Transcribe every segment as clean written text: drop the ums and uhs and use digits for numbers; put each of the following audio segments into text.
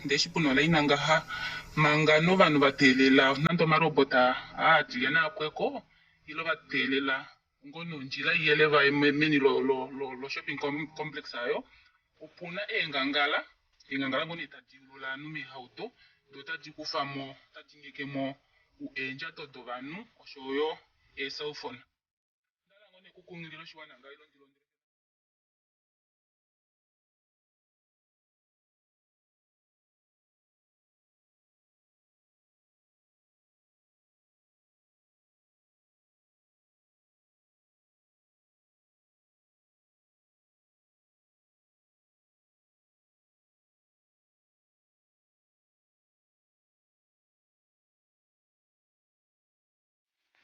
ndeshipuno la inanga ha mangano vanhu vatelela nando marobota aadilana akweko ilo vatelela ngono njila iyeleva meni lo shopping complex ayo upuna engangala ngoni tadiulula numi hauto do tadi kufamo tadingekemo uenja todo vanhu oshoyo cell phone ndala ngone kukungililo shiwana ngailo ndilo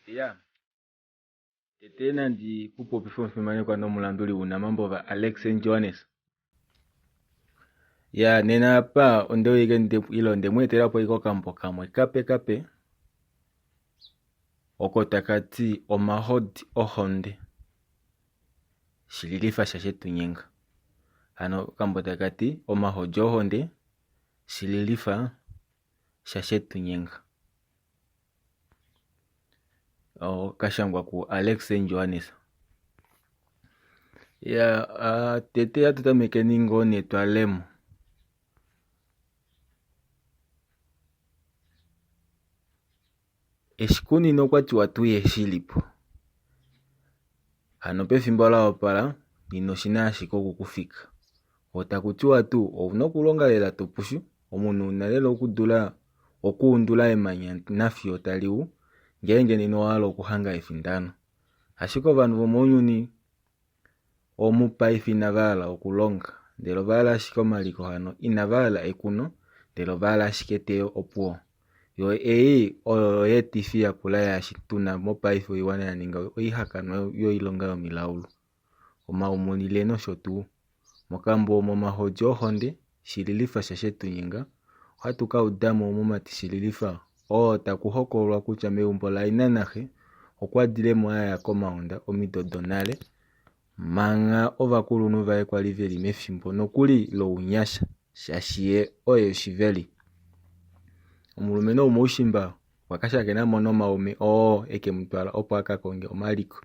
Yeah. Tena ndi kupo performance mane kwa no mulanduli una mambo va Alex and Johannes. Yeah, nena pa ondo yige ilo ndemwetera po iko kampo kamwe kape okotakati omahodi ohonde shililifa shashetu nyenga ano kambo takati omahodi ohonde shililifa shashetu nyenga kashangwa ku Alex and Johannes. Yeah, tete ya tutameke ningo netwalemo eshikuni no kwati watu yeshilipo hano pe fimbola opala nino shina shiko kukufika otakuti watu ovunokulonga lela topushu omunu nalela okuundula emanya nafi otaliu ngenge nino wala okuhanga efindano ashiko vanhu vomunyuni omupa ifinavala okulonga ndelo vala shiko maliko hano inavala ekuno ndelo vala shiketeo opuo yo oyo yetifi ya kula ya shituna mopa ifo iwana ya ninga oihakano yo ilonga yo milaulu omaumunile no shotu mokambo momahojo honde shililifa shashetu nyinga hatuka udamo mumati shililifa takuhokolwa kutya meumbo la inanahe okwadile moya ya komaonda omidodonale manga ovakulunu vae kwa liveli mefimbo nokuli lo unyasha shashie oyo shiveli omulumeno umushimba wakashake na mono maume eke mutwala opo akakonge omaliko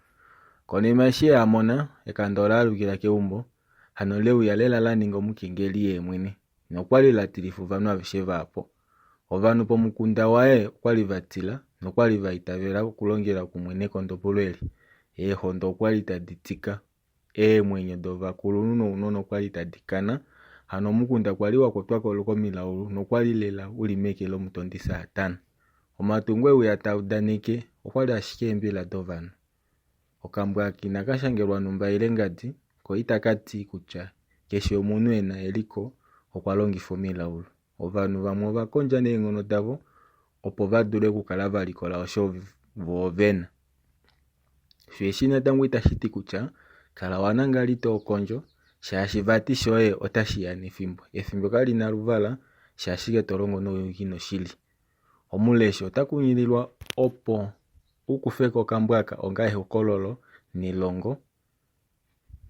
konema shie amona ekandola alukila keumbo hano leu yalela laninga omukengeli ye mwene nokwali latilifu vanu avisheva apo ovanu pomukunda wae kwali vatila nokwali vaitavela kulongela kumwene kondopolweli hondo kwali taditika mwenye dova kulunu unono kwali tadikana hano mukunda kwali wakotwako loko milaulu nokwali lela ulimekelo mutondisa atano omatungwe uyataudanike okwali ashike mbila dovanu okambwa kina kashangelwa numba ilengadi ko itakati kucha keshe omunu ena eliko okwalongifo milaulu ovanu vamwe vakonja neengono davo opo vadule kukala valikola osho vovena shweshina tangu itashiti kucha kala wanangali tokonjo shashi vati shoye otashiya nefimbo efimbo kali na luvala shashike tolongo no hino shili omulesho otakunyililwa opo ukufeko kambwaka ongahe ukololo nilongo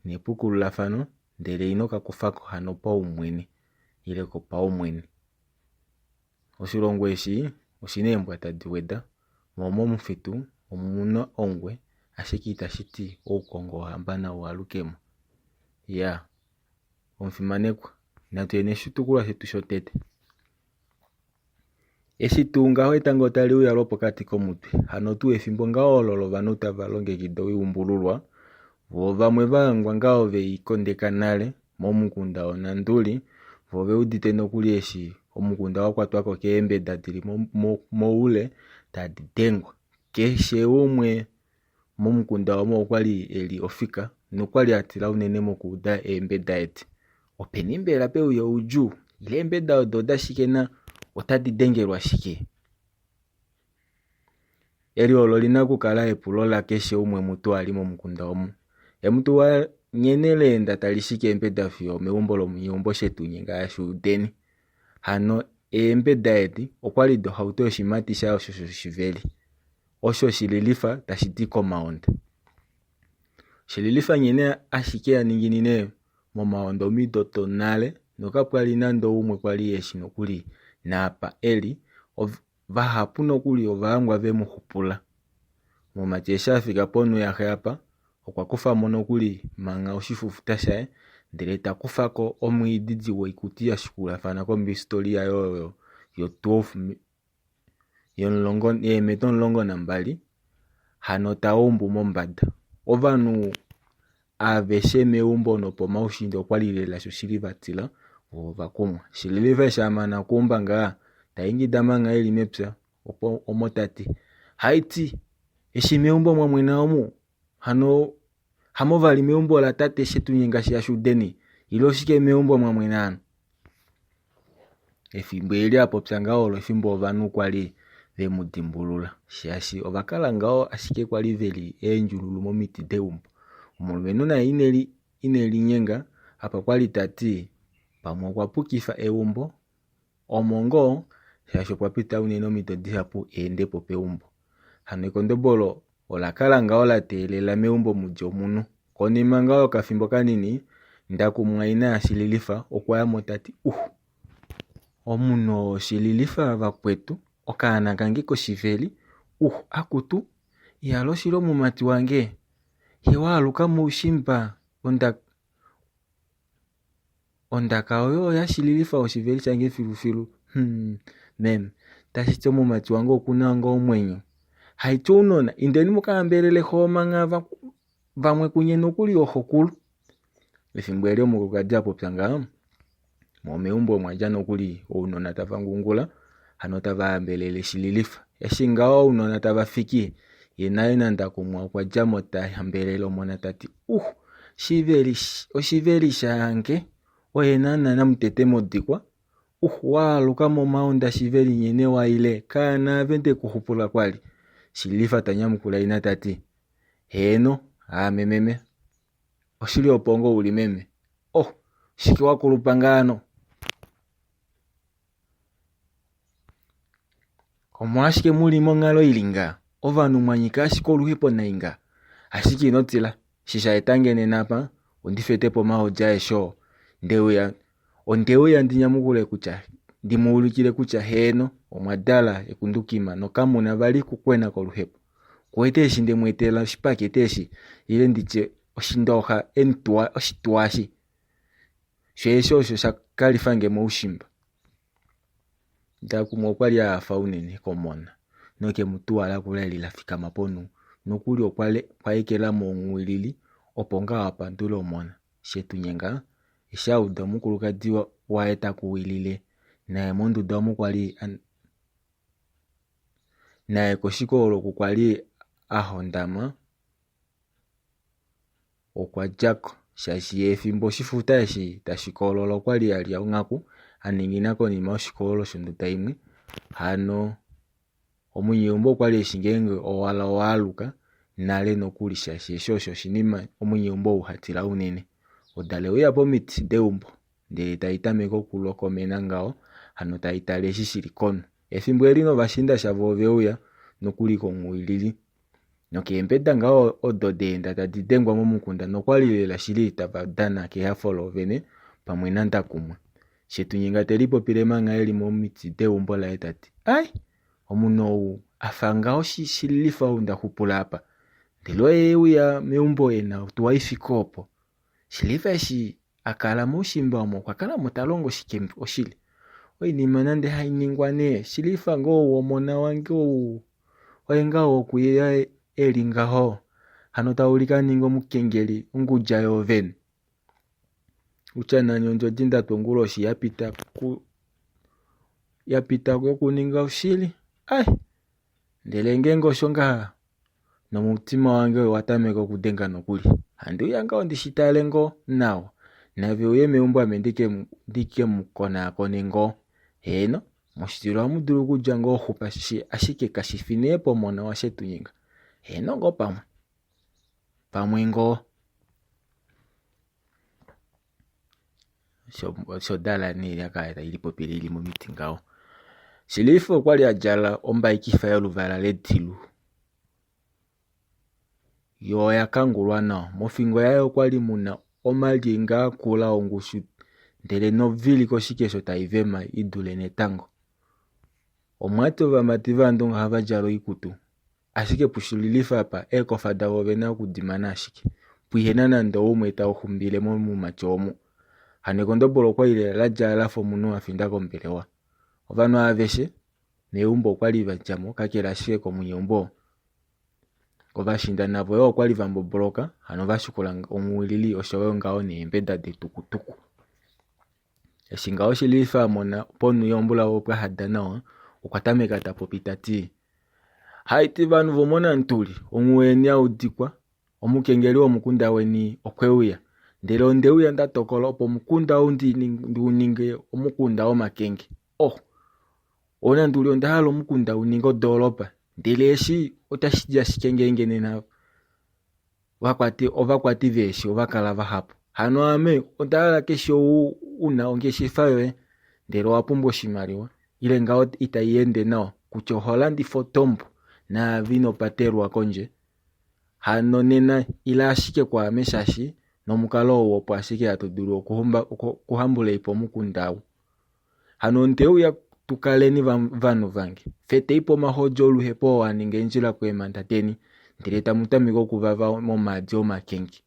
nepukululafano ndele inoka kufako hano pa umwene ileko pa umwene oshilongo eshi oshinembwa tadiweda momo mufitu omuna ongwe ashiki itashiti oukongo hambana walukemo ya omfimanekwa natuyene shutukula shetu shotete eshitunga ho etango otali uyalwa pokati komutwe hano tu efimbo ngao ololo vanu tavalongekido wiumbululwa vo vamwe vangwa ngao veikondeka nale momukunda onanduli vo veudite nokuli eshi omukunda wakwatwako keembeda dili moule taditengwa keshe umwe momukunda wamo okwali eli ofika nokwali atila unene mokuuda embeda eti openimbela pe uyo uju ile embeda ododa shikena otadidengelwa shike eli olo lina kukala epulo la keshe umwe mutu ali momukunda omu emutu wa nyenele enda talishike embeda fyo meumbo lomunyumbo shetu nyinga ya shuudeni hano embeda eti okwali do hauto yoshimati shao shosho shiveli osho shililifa tashitiko maonda shililifa nyene ashike ya ninginine momaondo midotonale nokapwali nando umwe kwali yeshi nokuli napa eli vahapu nokuli ovaalangwa vemuhupula momati eshafika ponu yahe apa okwakufamo nokuli manga oshifufuta shaye ndele takufako omwiididi weikuti yashikulathana kombistoria yo 12 yeemeta 12 hano taumbu mombanda ovanu aveshe meumbo nopomaushindi okwali lela sho shili vatila vakumwa shililive shamana kumba ngaa taingida manga eli mepya opo omotati haiti eshi meumbo mwamwena omu hano hamovali meumbo la tate shetunyenga shiyashudeni ilo shike meumbo mwamwena ano efimbo eli apo pyanga olo efimbo ovanu kwali vemudimbulula shashi ovakala ngao ashike kwali veli eenjululu momiti deumbo omulumentu naye ineli nyenga apa kwali tati pamwe okwapukifa eumbo omongo shashi opwapita unene omito dihapu eendepo peumbo hano ekondobolo olakala ngao lateelela meumbo mulyo munu konima ngao kafimbo kanini ndakumwa ina shililifa okwayamo tati omuno shililifa vakwetu okaana kange koshiveli akutu iyalo shilo mumati wange hiwaaluka muushimba ondaka oyo yashililifa oshiveli shange filufilu meme tashiti omumati wange okuna ngo omwenyo haiti unona indeni mukaambelele homanga vamwe kunye nokuli ohokulu ethimbo eli omukulukadi apo pyanga momeumbo mwaja nokuli ounona tavangungula hano tavaambelele shililifa eshingao ounona tavafiki yenaye nandakumwa okwajamo tahambelele omona tati oshiveli shange oyenana namutete modikwa waaluka momaunda shiveli nyene waile kana vente kuhupula kwali shililifa tanyamukula ina tati heno mememe oshili opongo uli meme shiki wakulupa ngano omwashike muli mongalo ilinga ovanu mwanyika ashike oluhipo nainga ashike inotila shisha etangene napa ondifetepo mahoja esho ondeuya ndinyamukule kutya ndimuulikile kutya heno omwadala ekundukima nokamuna vali kukwena koluhepo kuwete eshi ndemwetela oshipakete eshi ile ndiche oshindoha oshitwashi shesho osho shakalifange muushimba ndakumwa okwali afa unene komona noke mutuwala kuleli lafikama ponu nokuli okwaekela moongwilili opo ngaa wapandula omona shetunyenga eshauda omukulukadi waeta kuwilile naye monduda omukwali naye koshikolo kukwali ahondama okwajako shashi ethimbo oshifuta eshi tashikolola okwali alya ongaku aningina konima oshikolo shonduta imwe hano omwinyeumbo okwali eshi ngenge owala waaluka nale nokuli shashi esho osho oshinima omwinyeumbo uhatila unene odale uya pomiti deumbo ndele taitameka okulokomena ngao hano taitala eshi shili kono ethimbo elino vashinda shavo oveuya nokuli komwiilili nokeembeda ngao odo deenda tadi dengwa momukunda nokwali lela shili tavadana kehafolo ovene pamwe nandakumwa shetunyenga telipopile manga eli momiti deumbo laye tati omuno afa ngao shililifa undahupula apa ndilo euya meumbo ena tuwaifikopo shilifa eshi akala muushimba omo kwakala mutalongo shikembi oshili oinima nande hainingwa ne shilifa ngoo womona wange oyenga okuya elingaho hano taulika ningo mukengeli ongudja yovene ucha nani ondjodi ndatongula oshi yapita okuninga ushili ndele ngenge osho ngaa nomutima wange watameka okudenga nokuli handi uya ngao ndishitale ngo nawa nave uye meumbo ame ndike mukonakone ngo heno moshitilo amudulu kudja ngo hupa ashike kashifine pomona washetunyenga heno ngo pamwe ngo shodala niliyakaeta ilipopile ili momiti ngao shilifa okwali ajala ombaikifa yoluvala ledilu yo yakangulwa nawa mofingo yayo okwali muna omalinga akula ongushu ndele novili koshikesho taivema idule netango. Omwati ovamati vandu hava jalo ikutu. Ashike pushulilifa apa ekofada wovena okudimana ashike. Puihena nando umwe humbile mu machomu. Hanekondobolo kwa ile laja alafo munu afinda kombelewa. Ovano aveshe neumbo kwaliva jamo kakela ashike komunyombo. Ovashinda navo yo kwaliva mboboloka hano vashukulanga omuwilili oshowe ngao ni embeda de tukutuku. Eshingao shilifa mona ponu yombula wopwa hadana ukwatameka tapopitati. Haiti vanu vomona ntuli omuweni audikwa omukengeli omukunda weni okweuya. Ndele ondeuya ndatokolo opo mukunda uninge omukunda omakenge. Ona ntuli ondahalo omukunda uningo dolopa. Ndele eshi otashija shikengenge nena ovakwati veshi ovakalava hapo. Hano ame ondahala kesho una ongeshefa yoye ndele wapumbo shimaliwa ile ngao itaiende nao kucho Holandi fotombo na vino paterwa konje. Hano nena ila ashike kwa ameshashi no mukalo wopo ashike atoduru kuhambule ipo mukundawu. Hano nteu ya tukaleni vanu vange. Fete ipo mahojo oluhepo waninge njila kwe mandateni ndele tamutamiko kuvava momadio makengi.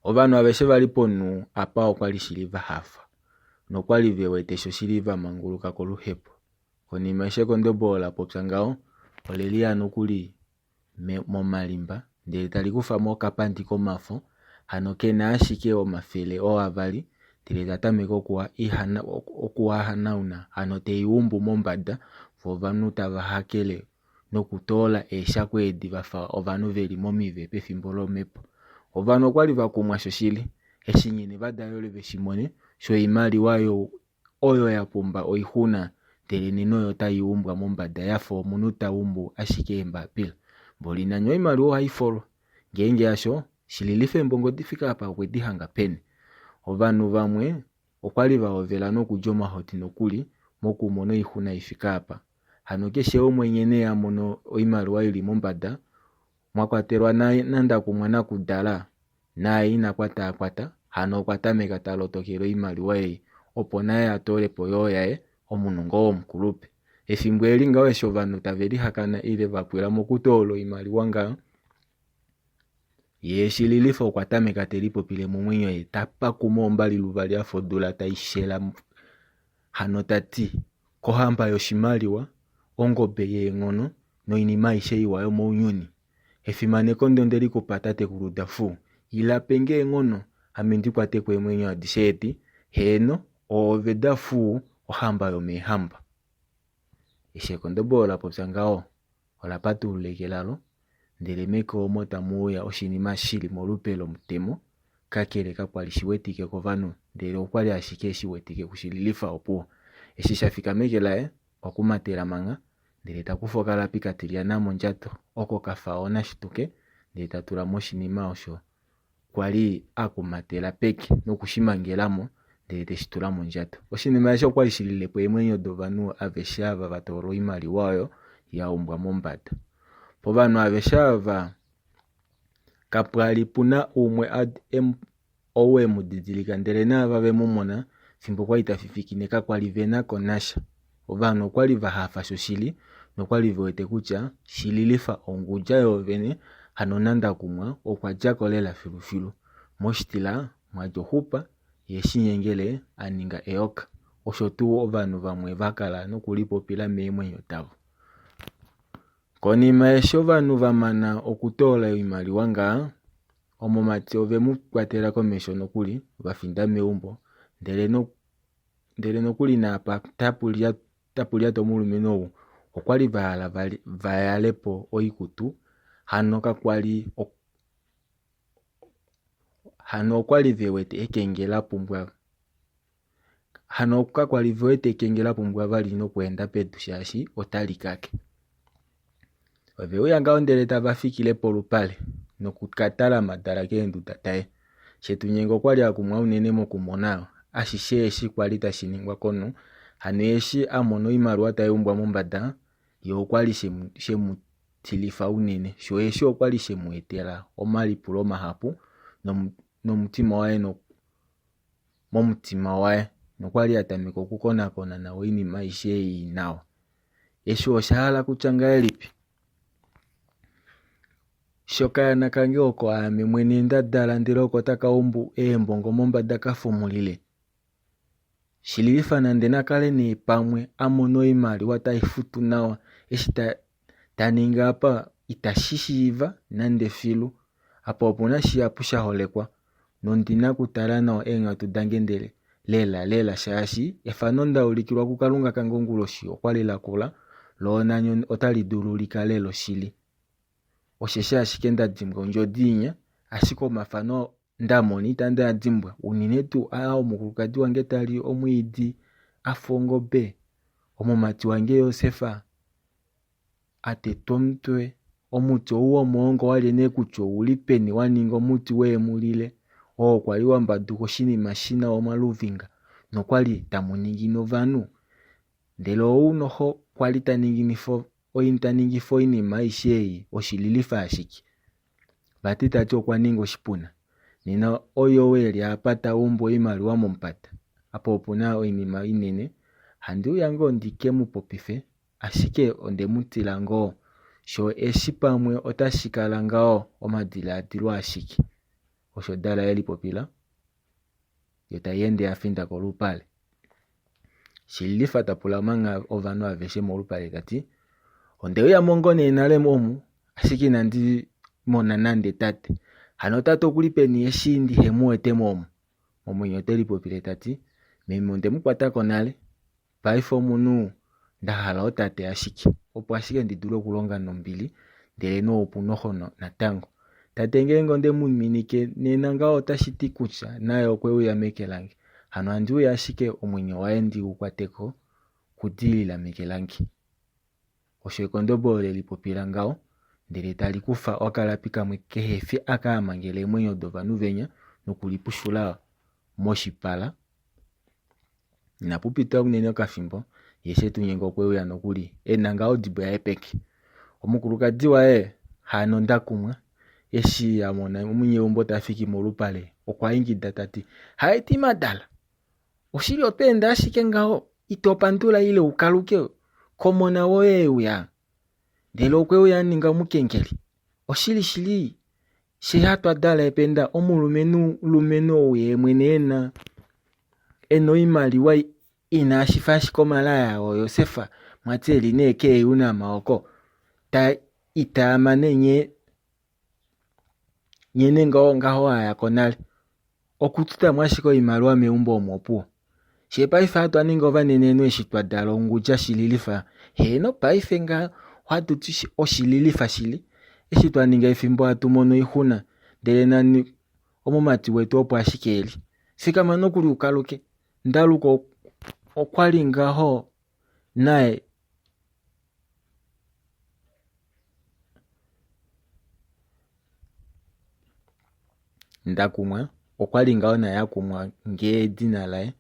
Ovanu aveshe valipo nu apa okwali shiliva hafa. No kwali vewetesho shiliva manguluka koluhepo. Konima eshe kondobola popsangao olelia nukuli momalimba ndele talikufa moka pandiko mafo. Hano kena ashike o mafele o avali ndele tatamiko okuwa hanauna hano teiumbu mombada vovanu tavahakele no kutola esha kwedi vafa ovanu veli momive pefimbolo mepo. Ovano kwali vakumwa shoshili eshinyini vadayole veshimone sho imali wayo oyo ya pumba oihuna ndele nino yo taiumbwa mombada yafo munuta umbu ashike mbapila. Bolina nyo imali o haifolo ngenge asho shililife mbongo difika apa kwedi hanga peni. Ovanu vamwe okwali vaovela no kujoma hoti nokuli moku mono ihuna ifika apa. Hano keshe omwenyene ya mono imali wa ili mombada mwakwaterwa nanda kumwana kudala na ina kwata hano kwatameka talotokelo imali wae opo naye atolepo yo yae omunungo omukulupe. Efimbo elinga wesho vanu taveli hakana ile vapwela mokutolo imali wanga yeshililifo kwatameka telipo pile mumwinyo etapa kumombali luvali afodula taishela hano tati kohamba yoshimaliwa ongobe yengono no inima ishe iwayo mounyuni. Efimane kondo ndeli kupata kurudafu ila penge ngono amendi kwate kwe mwenye adisheti heno ovedafu ohamba yo mehamba. Ishe kondo bola popsangao olapatu ulekelalo ndele meko omota muya oshinima shili molupelo mutemo kakele kakwali shiwetike kovanu ndele okwali ashike shiwetike kushililifa opuo. Eshi shafika mekela okumatela manga ndele takufokala pikatilia namo njato oko kafaona shituke ndele tatula moshinima osho kwali akumatela peke no kushimangelamo ndele teshitula monjato. Oshinima esho kwali shililepo emwenyo dovanu aveshava vatoro imali wayo ya umbwa mombada. Po vanu aveshava kapwali puna umwe owe mudidilika ndele na vave mumona fimbo kwa itafifikine kakwali vena konasha. Ovanu kwali vahafa shoshili no kwali vwete kucha shililifa onguja yovene hano nanda kumwa okwaja lela filufilu. Moshitila mwajohupa yeshinyengele aninga eoka. Oshotu ovanu vamwe vakala no kulipo pila meemwenyo tavo. Konima esho vanu vamana okutola imali wanga omomati ovemu kwatela komesho nokuli vafinda meumbo ndele nokuli na apa tapulia tomulumino okwali vayalepo oikutu hano kakwali vewete ekengela pumbwa hano kakwali vewete ekengela pumbwa vali no kuenda pedu shashi otali kake. Oveuya ngao ndele tavafikile polupale no kukatala madala kendu tatae. Shetu nyengo kwali akumwa unene mokumonao ashishe eshi kwali tashiningwa kono hano eshi amono imaru atayumbwa mombada yo kwali shemu tilifa unene sho eshi okwali shemuetela omalipulo mahapu no nomutima waye momutima waye nokwali atameka okukonakona nawo inima ishe inawa. Esho oshahala kutya ngaelipi shokanona kange oko ame mwene ndadala ndele oko takaumbu eembongo mombanda kafumulile. Shililifa nande nakale ne pamwe amono iimaliwa taifutu nawa eshi taninga apa itashishiiva nande filu apa opuna shiyapu shaholekwa nondina kutala nawa eenghatu dange ndele lela shaashi efano ndaulikilwa ku Kalunga kange onguloshi okwali lakula lo nanyo otali dululika lelo shili. Osheshe ashike ndadimbwa ondjodiinya ashike omafano ndamoni tanda yadimbwa unine tu omukulukadi wange tali omwiidi afa ongombe, omumati wange Yosefa atetwa omutwe, omuti omuwomolongo wali ne kutya owuli peni waninga omuti weemulile kwali wambanduka oshinima shina omaluvinga nokwali tamuningine vanhu ndele ounoho kwali taningifo inima isheyi oshililifa ashiki vati tati okwaninga oshipuna. Nena oyo weli apata umbo iimaliwa mompata apa opuna inima inene handi uyange ondike mupopife ashike ondemutila ngoo sho eshi pamwe otashikala ngao omadilaadilo ashiki. Osho dala yeli popila yo tayende yafinda kolupale. Shililifa tapula manga ovanu aveshe molupale tati onde uyamongo nale momu ashike nandi mona nande tate hano tate okuli peni eshi ndi hemuwete momu. Omwenyo teli popile tati meme onde mukwatako nale paife omunu ndahala otate ashike opo ashike ndidule okulonga nombili ndele noopu noho natango. Tate ngenge onde muminike nena ngao otashiti kutya naye okwe uya meke lange hano andi uya ashike omwenyo waye ndi ukwateko kudilila meke lange. Osho ekondombolo leli popila ngao ndele tali kufa okalapi kamwe kehefi akaamangele emwenyo dovanu venya nokulipushula moshipala. Napupita unene okafimbo yeshe tunyenga okwe uya nokuli ena ngao dibo ya epeke. Omukulukadi waye hano ndakumwa eshi yamona omunyegumbo tafiki molupale okwaingida tati haeti madala oshili otweenda ashike ngao itopandula ile ukaluke komona woye uya ndele okwe uya ninga mukenkeli oshili she hatwa dala ependa omulumenu uye mwene eno imaliwa inashifa shikomalaya o Yosefa mwateli neke yuna maoko ta itama nenye nyene ngaho aya konale okututa mwashiko iimaliwa meumbo omopuo she paife atwaninga ovanenenu eshi twadala ongudja shililifa heno paife nga hatuti oshililifa shili eshi twaninga efimbo atumono ihuna ndele nani omumati wetu opo ashike eli fikama nokuli ukaluke ndaluka okwali ngaho naye ndakumwa okwali ngao naye akumwa ngee dina laye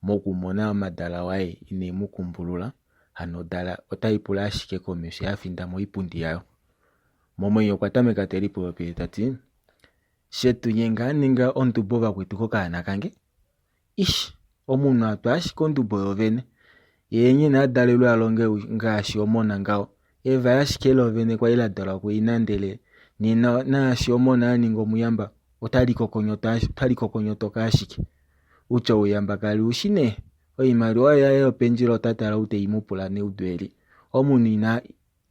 mokumona amadala waye inemukumbulula hano dala otaipula ashike komesho yafinda mo ipundi yayo. Momwenyo kwatameka teli popile tati shetu nyenga ninga ondubo vakwetu kokana kange ish omunu atwa ashike ondubo yovene yenye nadalelwe alonge ngaashi omona ngao eva yashike lovene kwa ila dala kuinandele nina naashi omona aninga omuyamba otali kokonyotoka ashike ucha uyamba kali ushine oimaliwa yaye openjilo tatala uteimupula neudweli omunu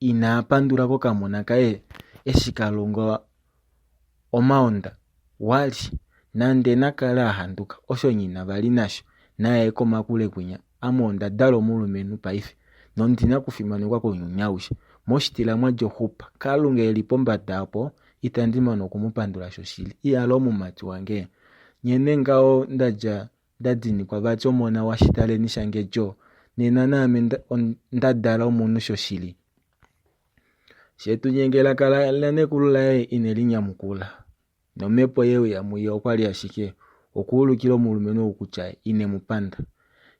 ina pandula kokamona kaye eshikalongo omaonda wali nande nakala ahanduka osho nyina vali nasho naye komakule kwinya amonda dalo mulumenu paife nondina kufimanekwa konyunyausha moshitila mwadjo hupa Kalunga eli pombanda apo itandimana okumupandula shoshili iyalo omumati wange nyene ngao ndadini kwa vati omona washitaleni shange jo nena name ndadala omunu shoshili shetu nyengela kala nekululaye inelinyamukula nomepo yewe yamuye okwali ashike okuulukila omulumenu okutya inemupanda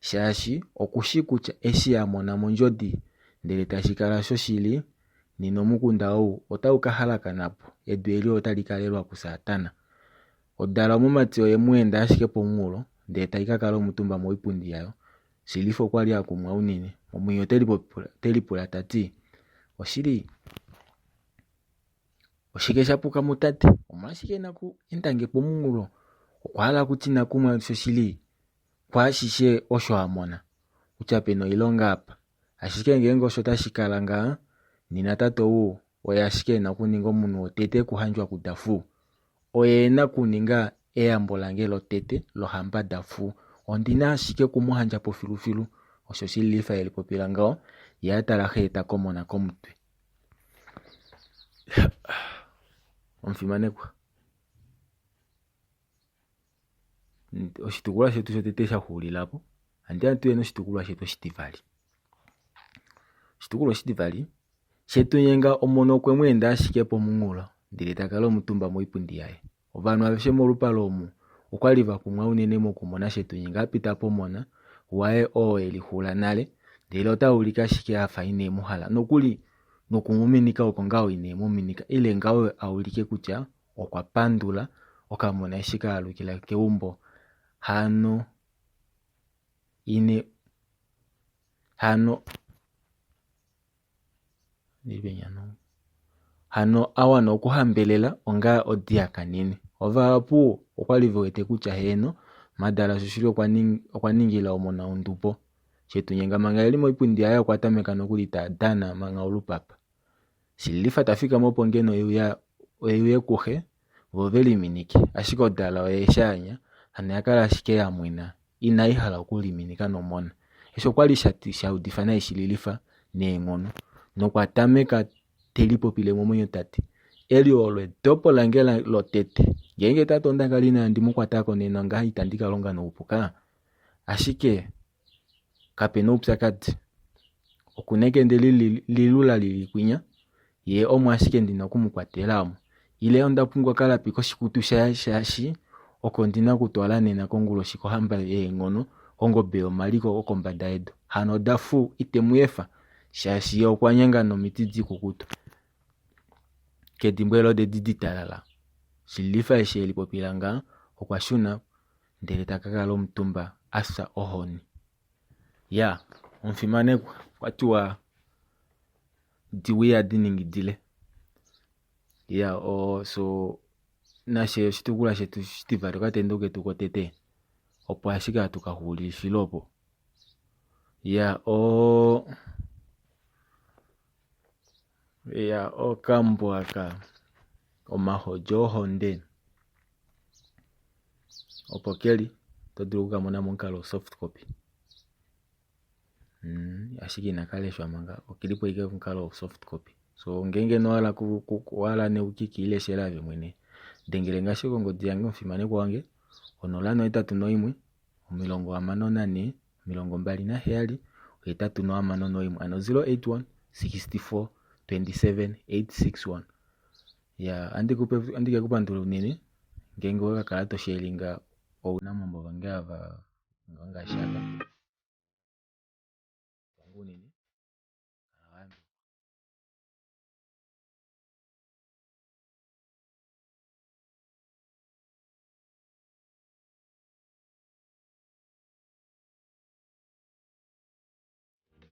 shaashi okushikutya eshi yamona mondjodi ndele tashikala shoshili nino mukunda ou otaukahalakanapo edweli otalikalelwa ku Satana. odala omomatsi oye mwenda ashike pomulo ndele taikakala omutumba moipundi yayo. Silifa okwali akumwa unene. Omwenyo telipula tati oshili oshike shapuka mutate omwashike naku entange pomulo okwahala kuti nakumwa shoshili kwashishe osho amona kutya pena ilonga apa. Ashike ngenge osho tashikala ngaa nina tatou oye ashike ena kuninga omunhu otete kuhandjwa kudafu. Oye ena kuninga eyambo lange lotete lohamba dafu. Ondina ashike kumuhandja pofilufilu. Osho Silifa yeli popila ngao ye atala heeta komona komutwe. Omufimanekwa. Oshitukulwa shetu shotete shahulilapo. Andi atuyena oshitukulwa shetu oshitivali. Oshitukulwa oshitivali shetu nyenga omono kwe mwenda ashike pomungulo ndele takala omutumba moipundi yaye. Ovanhu aveshe molupalo omu okwali vakumwa unene mokumona shetu nyenga apita pomona waye eli hula nale ndele otaulika ashike afa inemuhala. Nokuli nokumuminika oko ngao inemuminika ile ngao aulike kutya okwa pandula okamona eshika alukila keumbo hano awana okuhambelela onga odiya kanene. Ovahapu okwali vewete kutya heno madala shoshili okwaningila omona ondupo. Shetu nyenga manga eli moipundi yaye okwatameka nokuli tadana manga olupapa. Silifa tafika mopo ngeno eyuye kuhe voveliminike. Ashike odala oye shaanya hano yakala ashike ya mwena inayihala okuliminika nomona. Esho kwali shaudifa nayi Silifa neengono nokwatameka telipopile momwenyo tati eli olo edopo lange lotete ngenge tatonda kali nandi mukwatako nena ngaha itandika longa nuupuka. Ashike kapena upyakadhi okunekende lilula lilikwinya ye omo ashike ndina okumukwatelamo ile ondapumbwa kalapi koshikutu shashi oko ndina kutwala nena kongulo shikohamba yeengono ongobe yomaliko okombanda yedu hano dafu itemuyefa shashi okwanyenga nomiti dikukutu kedimbwelo dedidi talala. Silifa eshe eli popilanga okwashuna ndele takakala omutumba asa ohoni. Ya omufimanekwa kwatiwa diwia diningidile. Ya so nashe oshitukulwa shetu shitivali okatendo ketu kotete opo ashike atukahulishile opo. Ya okambo aka omahodjo ohonde opo keli todulu kukamona monkalo soft copy. Ashike inakaleshwa manga okilipo ike monkalo soft copy. So ngenge no wala ne ukikileshela vye mwene dengele ngashi kongodhi yange omufimanekwa wange 083 54 27 861 ano 081 64 27 861. Ya andike kupandula unene ngenge wakakala toshelinga ouna mambo vange ava ngashaka unene